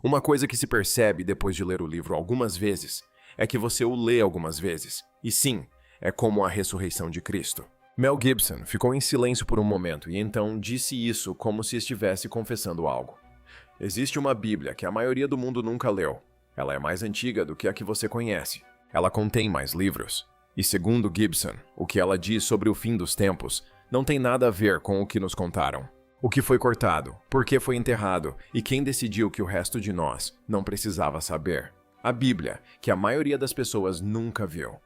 Uma coisa que se percebe depois de ler o livro algumas vezes é que você o lê algumas vezes, e sim, é como a ressurreição de Cristo. Mel Gibson ficou em silêncio por um momento e então disse isso como se estivesse confessando algo. Existe uma Bíblia que a maioria do mundo nunca leu. Ela é mais antiga do que a que você conhece. Ela contém mais livros. E segundo Gibson, o que ela diz sobre o fim dos tempos não tem nada a ver com o que nos contaram. O que foi cortado, por que foi enterrado e quem decidiu que o resto de nós não precisava saber. A Bíblia, que a maioria das pessoas nunca viu.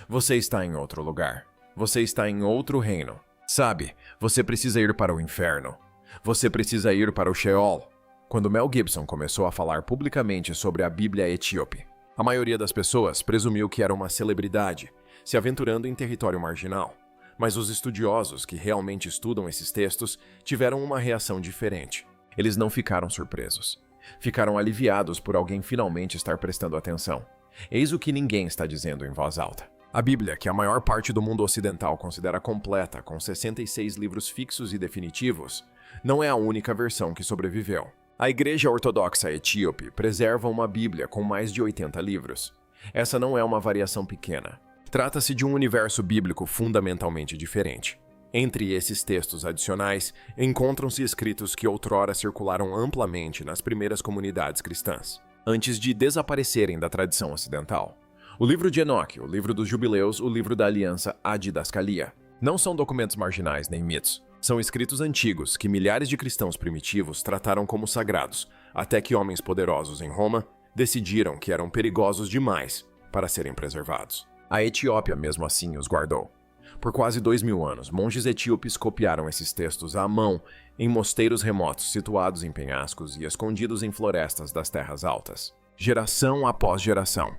Você está em outro lugar. Você está em outro reino. Sabe, você precisa ir para o inferno. Você precisa ir para o Sheol. Quando Mel Gibson começou a falar publicamente sobre a Bíblia etíope, a maioria das pessoas presumiu que era uma celebridade, se aventurando em território marginal. Mas os estudiosos que realmente estudam esses textos tiveram uma reação diferente. Eles não ficaram surpresos. Ficaram aliviados por alguém finalmente estar prestando atenção. Eis o que ninguém está dizendo em voz alta. A Bíblia, que a maior parte do mundo ocidental considera completa, com 66 livros fixos e definitivos, não é a única versão que sobreviveu. A Igreja Ortodoxa Etíope preserva uma Bíblia com mais de 80 livros. Essa não é uma variação pequena. Trata-se de um universo bíblico fundamentalmente diferente. Entre esses textos adicionais, encontram-se escritos que outrora circularam amplamente nas primeiras comunidades cristãs, antes de desaparecerem da tradição ocidental. O livro de Enoque, o livro dos Jubileus, o livro da Aliança, a Didascalia. Não são documentos marginais nem mitos. São escritos antigos que milhares de cristãos primitivos trataram como sagrados, até que homens poderosos em Roma decidiram que eram perigosos demais para serem preservados. A Etiópia, mesmo assim, os guardou. Por quase 2000 anos, monges etíopes copiaram esses textos à mão em mosteiros remotos situados em penhascos e escondidos em florestas das terras altas, geração após geração.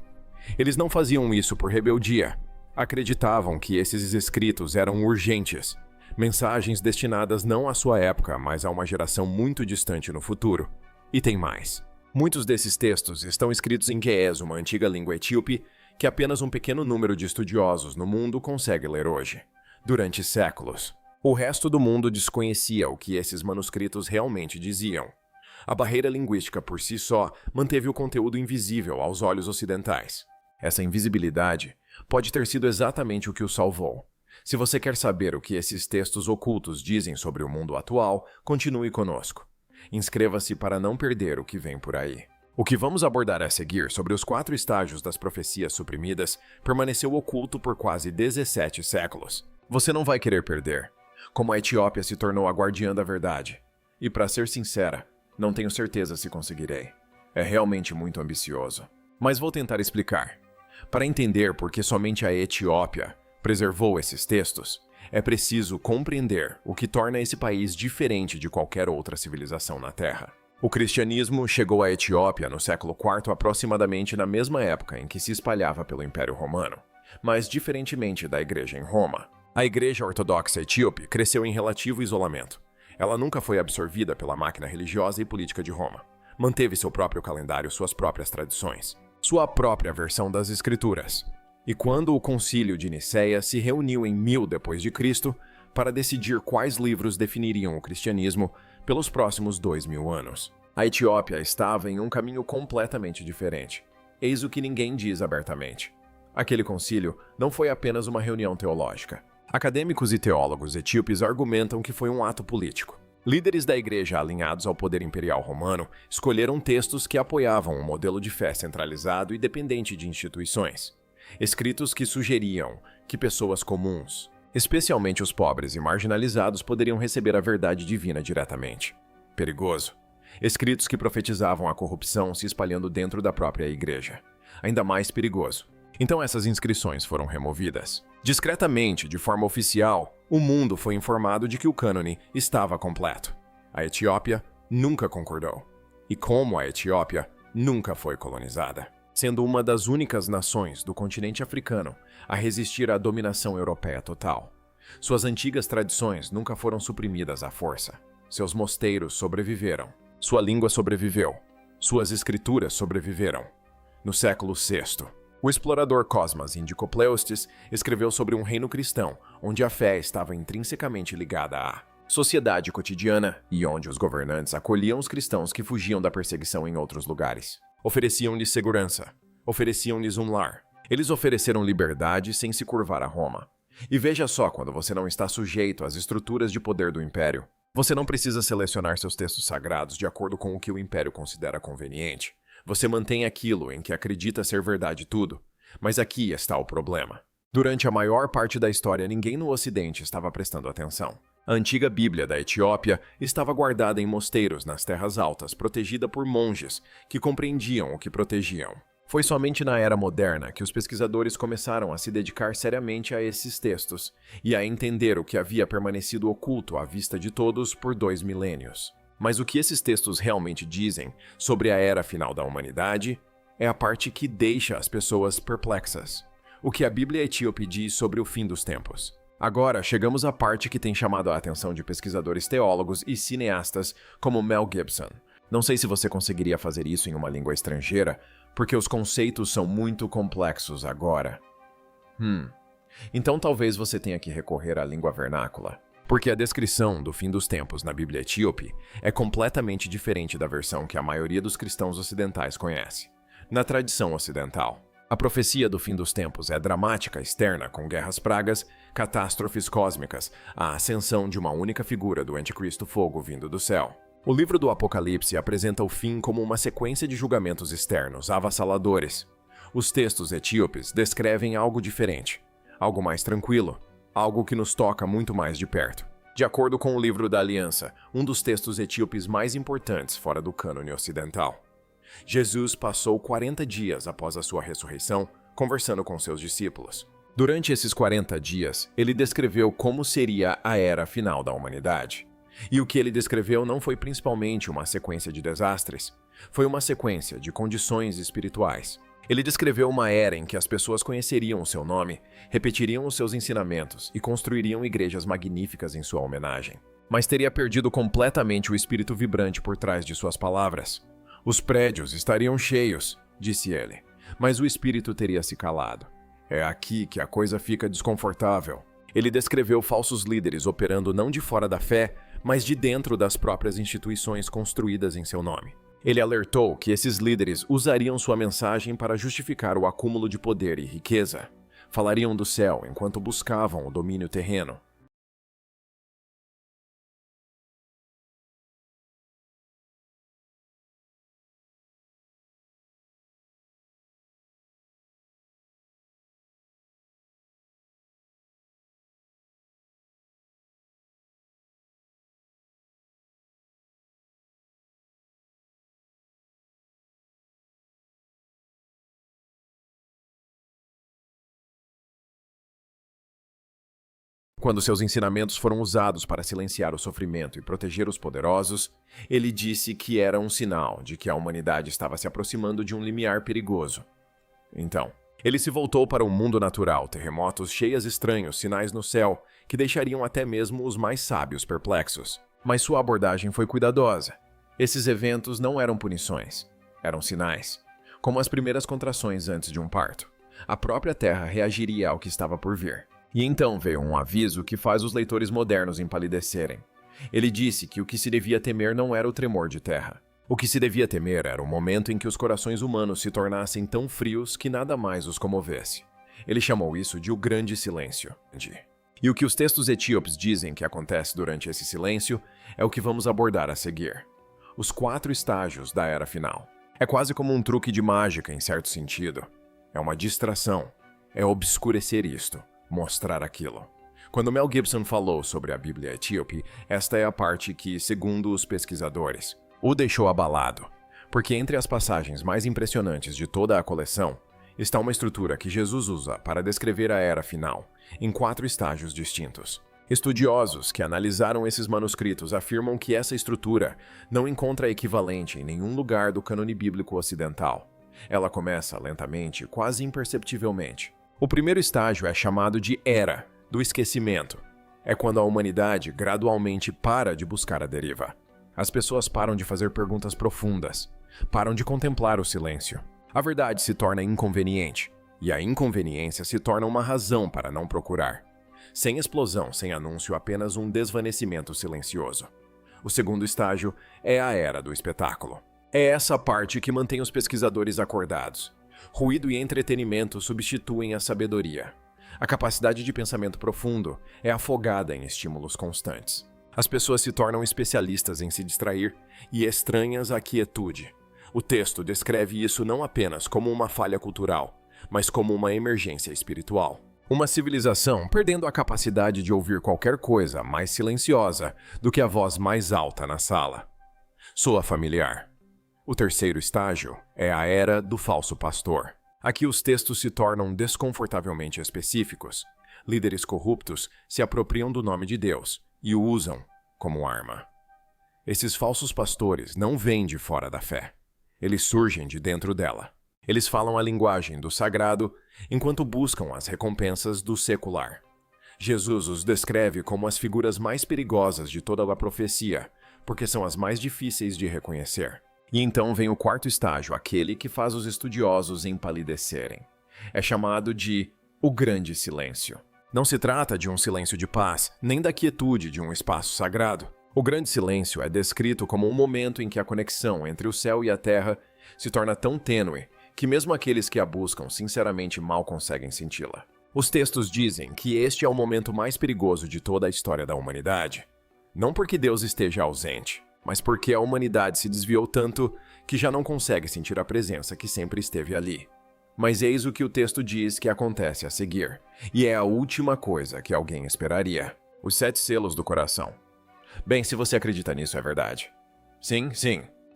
Eles não faziam isso por rebeldia. Acreditavam que esses escritos eram urgentes, mensagens destinadas não à sua época, mas a uma geração muito distante no futuro. E tem mais. Muitos desses textos estão escritos em Ge'ez, uma antiga língua etíope, que apenas um pequeno número de estudiosos no mundo consegue ler hoje. Durante séculos, o resto do mundo desconhecia o que esses manuscritos realmente diziam. A barreira linguística por si só manteve o conteúdo invisível aos olhos ocidentais. Essa invisibilidade pode ter sido exatamente o que o salvou. Se você quer saber o que esses textos ocultos dizem sobre o mundo atual, continue conosco. Inscreva-se para não perder o que vem por aí. O que vamos abordar a seguir sobre os 4 estágios das profecias suprimidas permaneceu oculto por quase 17 séculos. Você não vai querer perder. Como a Etiópia se tornou a guardiã da verdade. E para ser sincera, não tenho certeza se conseguirei. É realmente muito ambicioso. Mas vou tentar explicar. Para entender por que somente a Etiópia preservou esses textos, é preciso compreender o que torna esse país diferente de qualquer outra civilização na Terra. O cristianismo chegou à Etiópia no século IV aproximadamente na mesma época em que se espalhava pelo Império Romano, mas diferentemente da igreja em Roma. A Igreja Ortodoxa Etíope cresceu em relativo isolamento. Ela nunca foi absorvida pela máquina religiosa e política de Roma. Manteve seu próprio calendário, suas próprias tradições, sua própria versão das Escrituras. E quando o Concílio de Nicéia se reuniu em 1000 d.C. para decidir quais livros definiriam o cristianismo pelos próximos 2000 anos, a Etiópia estava em um caminho completamente diferente. Eis o que ninguém diz abertamente. Aquele concílio não foi apenas uma reunião teológica. Acadêmicos e teólogos etíopes argumentam que foi um ato político. Líderes da igreja alinhados ao poder imperial romano escolheram textos que apoiavam um modelo de fé centralizado e dependente de instituições. Escritos que sugeriam que pessoas comuns, especialmente os pobres e marginalizados, poderiam receber a verdade divina diretamente. Perigoso. Escritos que profetizavam a corrupção se espalhando dentro da própria igreja. Ainda mais perigoso. Então essas inscrições foram removidas. Discretamente, de forma oficial, o mundo foi informado de que o cânone estava completo. A Etiópia nunca concordou. E como a Etiópia nunca foi colonizada, sendo uma das únicas nações do continente africano a resistir à dominação europeia total. Suas antigas tradições nunca foram suprimidas à força. Seus mosteiros sobreviveram. Sua língua sobreviveu. Suas escrituras sobreviveram. No século VI, o explorador Cosmas Indicopleustes escreveu sobre um reino cristão onde a fé estava intrinsecamente ligada a sociedade cotidiana e onde os governantes acolhiam os cristãos que fugiam da perseguição em outros lugares. Ofereciam-lhes segurança, ofereciam-lhes um lar. Eles ofereceram liberdade sem se curvar a Roma. E veja só quando você não está sujeito às estruturas de poder do império. Você não precisa selecionar seus textos sagrados de acordo com o que o império considera conveniente. Você mantém aquilo em que acredita ser verdade tudo. Mas aqui está o problema. Durante a maior parte da história, ninguém no Ocidente estava prestando atenção. A antiga Bíblia da Etiópia estava guardada em mosteiros nas terras altas, protegida por monges que compreendiam o que protegiam. Foi somente na Era Moderna que os pesquisadores começaram a se dedicar seriamente a esses textos e a entender o que havia permanecido oculto à vista de todos por 2 milênios. Mas o que esses textos realmente dizem sobre a era final da humanidade é a parte que deixa as pessoas perplexas. O que a Bíblia Etíope diz sobre o fim dos tempos. Agora chegamos à parte que tem chamado a atenção de pesquisadores teólogos e cineastas como Mel Gibson. Não sei se você conseguiria fazer isso em uma língua estrangeira, porque os conceitos são muito complexos agora. Então talvez você tenha que recorrer à língua vernácula, porque a descrição do fim dos tempos na Bíblia Etíope é completamente diferente da versão que a maioria dos cristãos ocidentais conhece. Na tradição ocidental, a profecia do fim dos tempos é dramática externa com guerras pragas, catástrofes cósmicas, a ascensão de uma única figura do anticristo fogo vindo do céu. O livro do Apocalipse apresenta o fim como uma sequência de julgamentos externos, avassaladores. Os textos etíopes descrevem algo diferente, algo mais tranquilo, algo que nos toca muito mais de perto. De acordo com o livro da Aliança, um dos textos etíopes mais importantes fora do cânone ocidental. Jesus passou 40 dias após a sua ressurreição, conversando com seus discípulos. Durante esses 40 dias, ele descreveu como seria a era final da humanidade. E o que ele descreveu não foi principalmente uma sequência de desastres, foi uma sequência de condições espirituais. Ele descreveu uma era em que as pessoas conheceriam o seu nome, repetiriam os seus ensinamentos e construiriam igrejas magníficas em sua homenagem. Mas teria perdido completamente o espírito vibrante por trás de suas palavras. Os prédios estariam cheios, disse ele, mas o espírito teria se calado. É aqui que a coisa fica desconfortável. Ele descreveu falsos líderes operando não de fora da fé, mas de dentro das próprias instituições construídas em seu nome. Ele alertou que esses líderes usariam sua mensagem para justificar o acúmulo de poder e riqueza. Falariam do céu enquanto buscavam o domínio terreno. Quando seus ensinamentos foram usados para silenciar o sofrimento e proteger os poderosos, ele disse que era um sinal de que a humanidade estava se aproximando de um limiar perigoso. Então, ele se voltou para o mundo natural, terremotos, cheias estranhos, sinais no céu, que deixariam até mesmo os mais sábios perplexos. Mas sua abordagem foi cuidadosa. Esses eventos não eram punições, eram sinais. Como as primeiras contrações antes de um parto. A própria Terra reagiria ao que estava por vir. E então veio um aviso que faz os leitores modernos empalidecerem. Ele disse que o que se devia temer não era o tremor de terra. O que se devia temer era o momento em que os corações humanos se tornassem tão frios que nada mais os comovesse. Ele chamou isso de o grande silêncio. E o que os textos etíopes dizem que acontece durante esse silêncio é o que vamos abordar a seguir. Os 4 estágios da era final. É quase como um truque de mágica em certo sentido. É uma distração. É obscurecer isto. Mostrar aquilo. Quando Mel Gibson falou sobre a Bíblia Etíope, esta é a parte que, segundo os pesquisadores, o deixou abalado, porque entre as passagens mais impressionantes de toda a coleção está uma estrutura que Jesus usa para descrever a era final, em 4 estágios distintos. Estudiosos que analisaram esses manuscritos afirmam que essa estrutura não encontra equivalente em nenhum lugar do cânone bíblico ocidental. Ela começa lentamente, quase imperceptivelmente. O primeiro estágio é chamado de Era do Esquecimento. É quando a humanidade gradualmente para de buscar a deriva. As pessoas param de fazer perguntas profundas, param de contemplar o silêncio. A verdade se torna inconveniente, e a inconveniência se torna uma razão para não procurar. Sem explosão, sem anúncio, apenas um desvanecimento silencioso. O segundo estágio é a era do espetáculo. É essa parte que mantém os pesquisadores acordados. Ruído e entretenimento substituem a sabedoria. A capacidade de pensamento profundo é afogada em estímulos constantes. As pessoas se tornam especialistas em se distrair e estranhas à quietude. O texto descreve isso não apenas como uma falha cultural, mas como uma emergência espiritual. Uma civilização perdendo a capacidade de ouvir qualquer coisa mais silenciosa do que a voz mais alta na sala. Soa familiar. O terceiro estágio é a era do falso pastor. Aqui os textos se tornam desconfortavelmente específicos. Líderes corruptos se apropriam do nome de Deus e o usam como arma. Esses falsos pastores não vêm de fora da fé. Eles surgem de dentro dela. Eles falam a linguagem do sagrado enquanto buscam as recompensas do secular. Jesus os descreve como as figuras mais perigosas de toda a profecia, porque são as mais difíceis de reconhecer. E então vem o quarto estágio, aquele que faz os estudiosos empalidecerem. É chamado de o grande silêncio. Não se trata de um silêncio de paz, nem da quietude de um espaço sagrado. O grande silêncio é descrito como um momento em que a conexão entre o céu e a terra se torna tão tênue que mesmo aqueles que a buscam sinceramente mal conseguem senti-la. Os textos dizem que este é o momento mais perigoso de toda a história da humanidade. Não porque Deus esteja ausente, mas porque a humanidade se desviou tanto que já não consegue sentir a presença que sempre esteve ali. Mas eis o que o texto diz que acontece a seguir, e é a última coisa que alguém esperaria: os 7 selos do coração. Bem, se você acredita nisso, é verdade. Sim,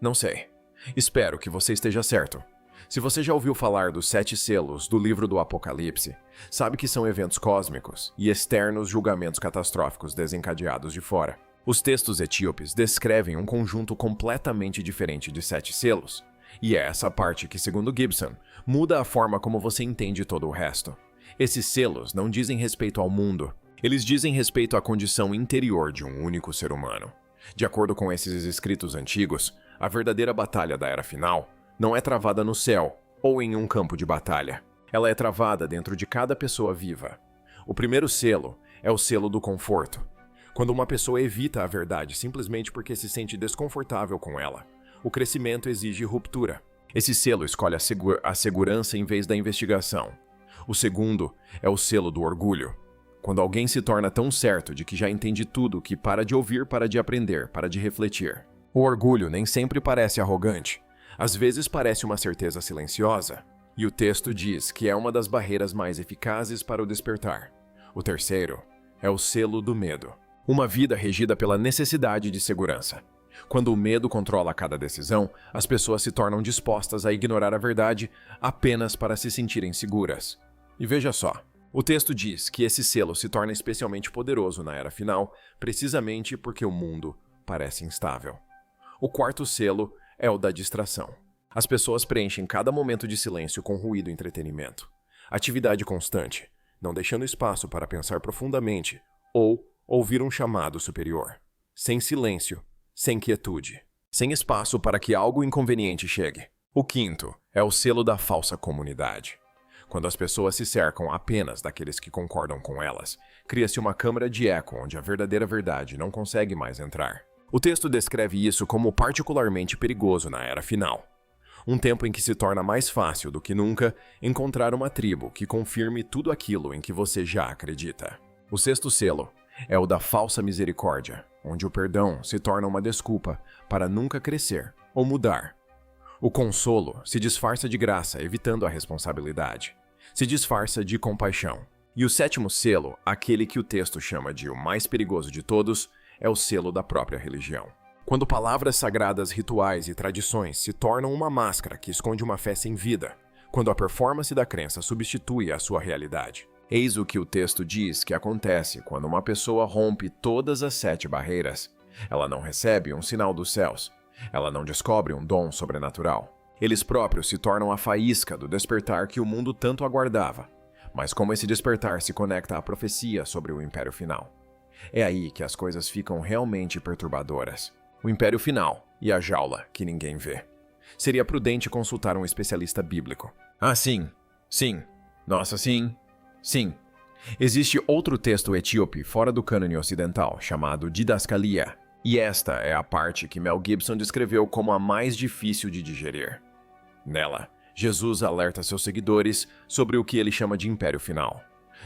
não sei. Espero que você esteja certo. Se você já ouviu falar dos 7 selos do livro do Apocalipse, sabe que são eventos cósmicos e externos julgamentos catastróficos desencadeados de fora. Os textos etíopes descrevem um conjunto completamente diferente de 7 selos. E é essa parte que, segundo Gibson, muda a forma como você entende todo o resto. Esses selos não dizem respeito ao mundo. Eles dizem respeito à condição interior de um único ser humano. De acordo com esses escritos antigos, a verdadeira batalha da Era Final não é travada no céu ou em um campo de batalha. Ela é travada dentro de cada pessoa viva. O primeiro selo é o selo do conforto. Quando uma pessoa evita a verdade simplesmente porque se sente desconfortável com ela, o crescimento exige ruptura. Esse selo escolhe a segurança em vez da investigação. O segundo é o selo do orgulho. Quando alguém se torna tão certo de que já entende tudo que para de ouvir, para de aprender, para de refletir. O orgulho nem sempre parece arrogante. Às vezes parece uma certeza silenciosa. E o texto diz que é uma das barreiras mais eficazes para o despertar. O terceiro é o selo do medo. Uma vida regida pela necessidade de segurança. Quando o medo controla cada decisão, as pessoas se tornam dispostas a ignorar a verdade apenas para se sentirem seguras. E veja só, o texto diz que esse selo se torna especialmente poderoso na Era Final, precisamente porque o mundo parece instável. O quarto selo é o da distração. As pessoas preenchem cada momento de silêncio com ruído e entretenimento. Atividade constante, não deixando espaço para pensar profundamente ou ouvir um chamado superior. Sem silêncio, sem quietude, sem espaço para que algo inconveniente chegue. O quinto é o selo da falsa comunidade. Quando as pessoas se cercam apenas daqueles que concordam com elas, cria-se uma câmara de eco onde a verdadeira verdade não consegue mais entrar. O texto descreve isso como particularmente perigoso na Era Final. Um tempo em que se torna mais fácil do que nunca encontrar uma tribo que confirme tudo aquilo em que você já acredita. O sexto selo é o da falsa misericórdia, onde o perdão se torna uma desculpa para nunca crescer ou mudar. O consolo se disfarça de graça, evitando a responsabilidade. Se disfarça de compaixão. E o sétimo selo, aquele que o texto chama de o mais perigoso de todos, é o selo da própria religião. Quando palavras sagradas, rituais e tradições se tornam uma máscara que esconde uma fé sem vida, quando a performance da crença substitui a sua realidade. Eis o que o texto diz que acontece quando uma pessoa rompe todas as 7 barreiras. Ela não recebe um sinal dos céus. Ela não descobre um dom sobrenatural. Eles próprios se tornam a faísca do despertar que o mundo tanto aguardava. Mas como esse despertar se conecta à profecia sobre o Império Final? É aí que as coisas ficam realmente perturbadoras. O Império Final e a jaula que ninguém vê. Seria prudente consultar um especialista bíblico. Ah, sim. Nossa, sim. Existe outro texto etíope fora do cânone ocidental, chamado Didascalia, e esta é a parte que Mel Gibson descreveu como a mais difícil de digerir. Nela, Jesus alerta seus seguidores sobre o que ele chama de império final.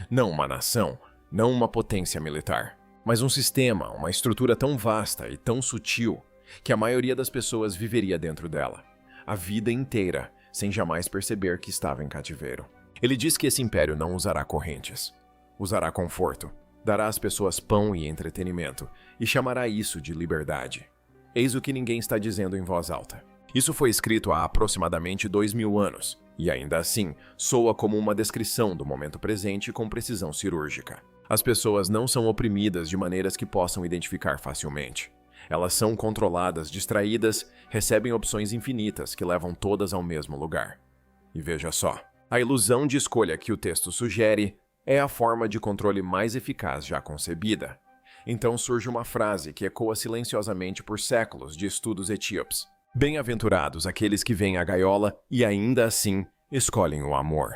Não uma nação, não uma potência militar, mas um sistema, uma estrutura tão vasta e tão sutil que a maioria das pessoas viveria dentro dela, a vida inteira, sem jamais perceber que estava em cativeiro. Ele diz que esse império não usará correntes, usará conforto, dará às pessoas pão e entretenimento e chamará isso de liberdade. Eis o que ninguém está dizendo em voz alta. Isso foi escrito há aproximadamente 2000 anos, e ainda assim soa como uma descrição do momento presente com precisão cirúrgica. As pessoas não são oprimidas de maneiras que possam identificar facilmente. Elas são controladas, distraídas, recebem opções infinitas que levam todas ao mesmo lugar. E veja só, a ilusão de escolha que o texto sugere é a forma de controle mais eficaz já concebida. Então surge uma frase que ecoa silenciosamente por séculos de estudos etíopes. Bem-aventurados aqueles que veem a gaiola e ainda assim escolhem o amor.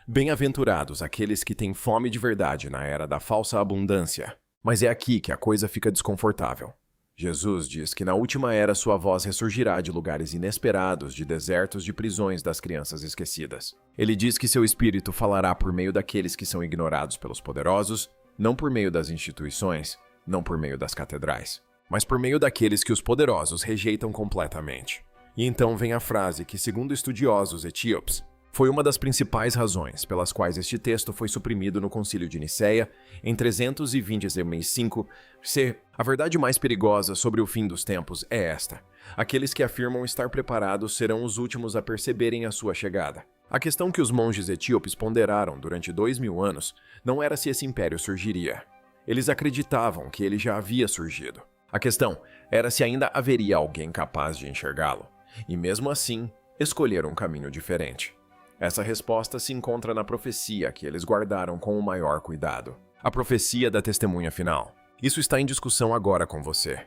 Bem-aventurados aqueles que têm fome de verdade na era da falsa abundância. Mas é aqui que a coisa fica desconfortável. Jesus diz que na última era sua voz ressurgirá de lugares inesperados, de desertos, de prisões das crianças esquecidas. Ele diz que seu espírito falará por meio daqueles que são ignorados pelos poderosos, não por meio das instituições, não por meio das catedrais, mas por meio daqueles que os poderosos rejeitam completamente. E então vem a frase que, segundo estudiosos etíopes, foi uma das principais razões pelas quais este texto foi suprimido no Concílio de Nicéia em 325 C. A verdade mais perigosa sobre o fim dos tempos é esta: aqueles que afirmam estar preparados serão os últimos a perceberem a sua chegada. A questão que os monges etíopes ponderaram durante 2000 anos não era se esse império surgiria. Eles acreditavam que ele já havia surgido. A questão era se ainda haveria alguém capaz de enxergá-lo. E mesmo assim, escolheram um caminho diferente. Essa resposta se encontra na profecia que eles guardaram com o maior cuidado. A profecia da testemunha final. Isso está em discussão agora com você.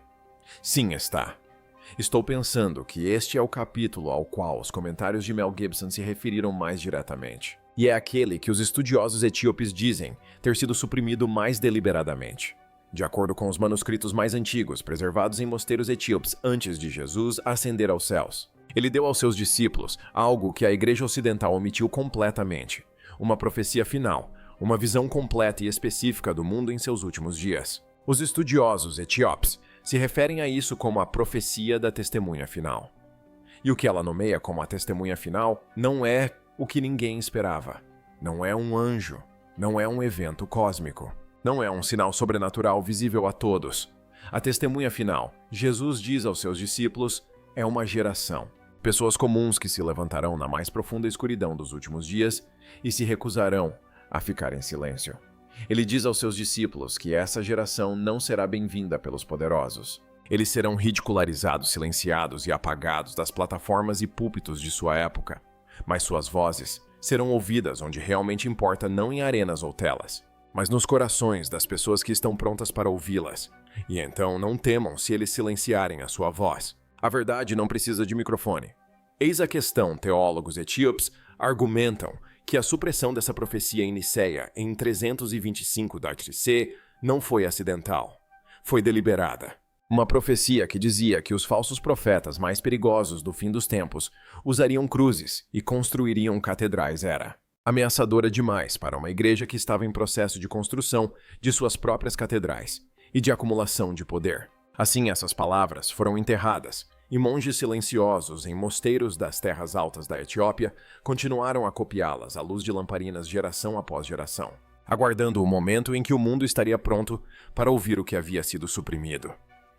Sim, está. Estou pensando que este é o capítulo ao qual os comentários de Mel Gibson se referiram mais diretamente. E é aquele que os estudiosos etíopes dizem ter sido suprimido mais deliberadamente. De acordo com os manuscritos mais antigos preservados em mosteiros etíopes antes de Jesus ascender aos céus, ele deu aos seus discípulos algo que a Igreja Ocidental omitiu completamente: uma profecia final, uma visão completa e específica do mundo em seus últimos dias. Os estudiosos etíopes se referem a isso como a profecia da testemunha final. E o que ela nomeia como a testemunha final não é o que ninguém esperava. Não é um anjo, não é um evento cósmico, não é um sinal sobrenatural visível a todos. A testemunha final, Jesus diz aos seus discípulos, é uma geração. Pessoas comuns que se levantarão na mais profunda escuridão dos últimos dias e se recusarão a ficar em silêncio. Ele diz aos seus discípulos que essa geração não será bem-vinda pelos poderosos. Eles serão ridicularizados, silenciados e apagados das plataformas e púlpitos de sua época. Mas suas vozes serão ouvidas onde realmente importa, não em arenas ou telas, mas nos corações das pessoas que estão prontas para ouvi-las. E então não temam se eles silenciarem a sua voz. A verdade não precisa de microfone. Eis a questão: teólogos etíopes argumentam que a supressão dessa profecia em Nicéia em 325 d.C. não foi acidental, foi deliberada. Uma profecia que dizia que os falsos profetas mais perigosos do fim dos tempos usariam cruzes e construiriam catedrais era ameaçadora demais para uma igreja que estava em processo de construção de suas próprias catedrais e de acumulação de poder. Assim, essas palavras foram enterradas, e monges silenciosos em mosteiros das terras altas da Etiópia continuaram a copiá-las à luz de lamparinas geração após geração, aguardando o momento em que o mundo estaria pronto para ouvir o que havia sido suprimido.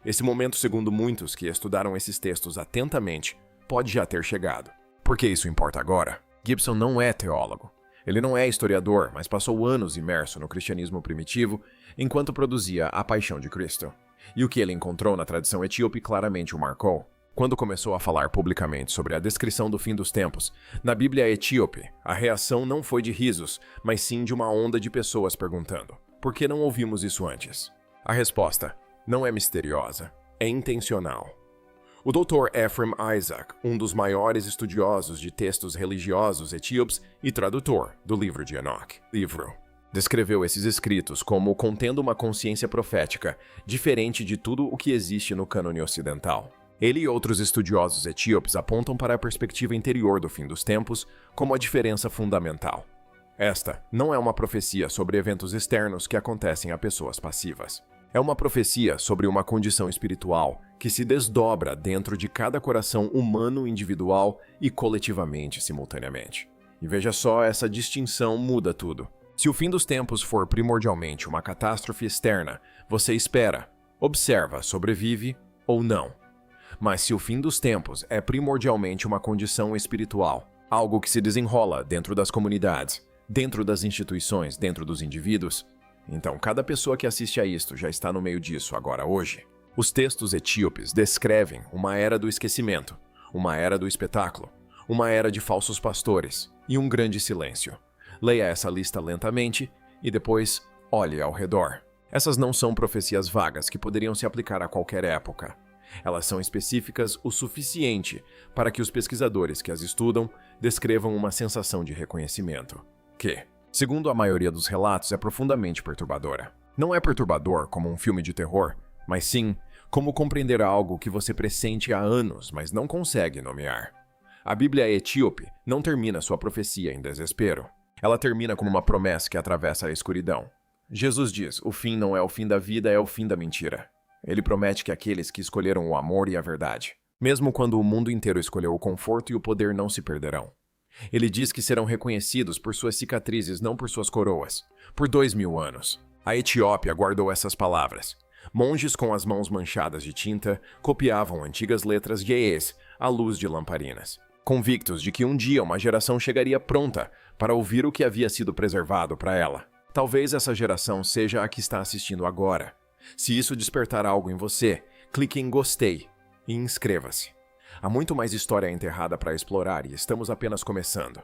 Esse momento, segundo muitos que estudaram esses textos atentamente, pode já ter chegado. Por que isso importa agora? Gibson não é teólogo. Ele não é historiador, mas passou anos imerso no cristianismo primitivo enquanto produzia A Paixão de Cristo. E o que ele encontrou na tradição etíope claramente o marcou. Quando começou a falar publicamente sobre a descrição do fim dos tempos, na Bíblia etíope, a reação não foi de risos, mas sim de uma onda de pessoas perguntando: por que não ouvimos isso antes? A resposta não é misteriosa, é intencional. O Dr. Ephraim Isaac, um dos maiores estudiosos de textos religiosos etíopes e tradutor do livro de Enoch, livro descreveu esses escritos como contendo uma consciência profética, diferente de tudo o que existe no cânone ocidental. Ele e outros estudiosos etíopes apontam para a perspectiva interior do fim dos tempos como a diferença fundamental. Esta não é uma profecia sobre eventos externos que acontecem a pessoas passivas. É uma profecia sobre uma condição espiritual que se desdobra dentro de cada coração humano individual e coletivamente simultaneamente. E veja só, essa distinção muda tudo. Se o fim dos tempos for primordialmente uma catástrofe externa, você espera, observa, sobrevive ou não. Mas se o fim dos tempos é primordialmente uma condição espiritual, algo que se desenrola dentro das comunidades, dentro das instituições, dentro dos indivíduos, então cada pessoa que assiste a isto já está no meio disso agora hoje. Os textos etíopes descrevem uma era do esquecimento, uma era do espetáculo, uma era de falsos pastores e um grande silêncio. Leia essa lista lentamente e depois olhe ao redor. Essas não são profecias vagas que poderiam se aplicar a qualquer época. Elas são específicas o suficiente para que os pesquisadores que as estudam descrevam uma sensação de reconhecimento, que, segundo a maioria dos relatos, é profundamente perturbadora. Não é perturbador como um filme de terror, mas sim como compreender algo que você pressente há anos, mas não consegue nomear. A Bíblia etíope não termina sua profecia em desespero. Ela termina como uma promessa que atravessa a escuridão. Jesus diz: o fim não é o fim da vida, é o fim da mentira. Ele promete que aqueles que escolheram o amor e a verdade, mesmo quando o mundo inteiro escolheu o conforto e o poder, não se perderão. Ele diz que serão reconhecidos por suas cicatrizes, não por suas coroas. Por 2000 anos. A Etiópia guardou essas palavras. Monges com as mãos manchadas de tinta copiavam antigas letras ge'ez à luz de lamparinas, convictos de que um dia uma geração chegaria pronta para ouvir o que havia sido preservado para ela. Talvez essa geração seja a que está assistindo agora. Se isso despertar algo em você, clique em gostei e inscreva-se. Há muito mais história enterrada para explorar e estamos apenas começando.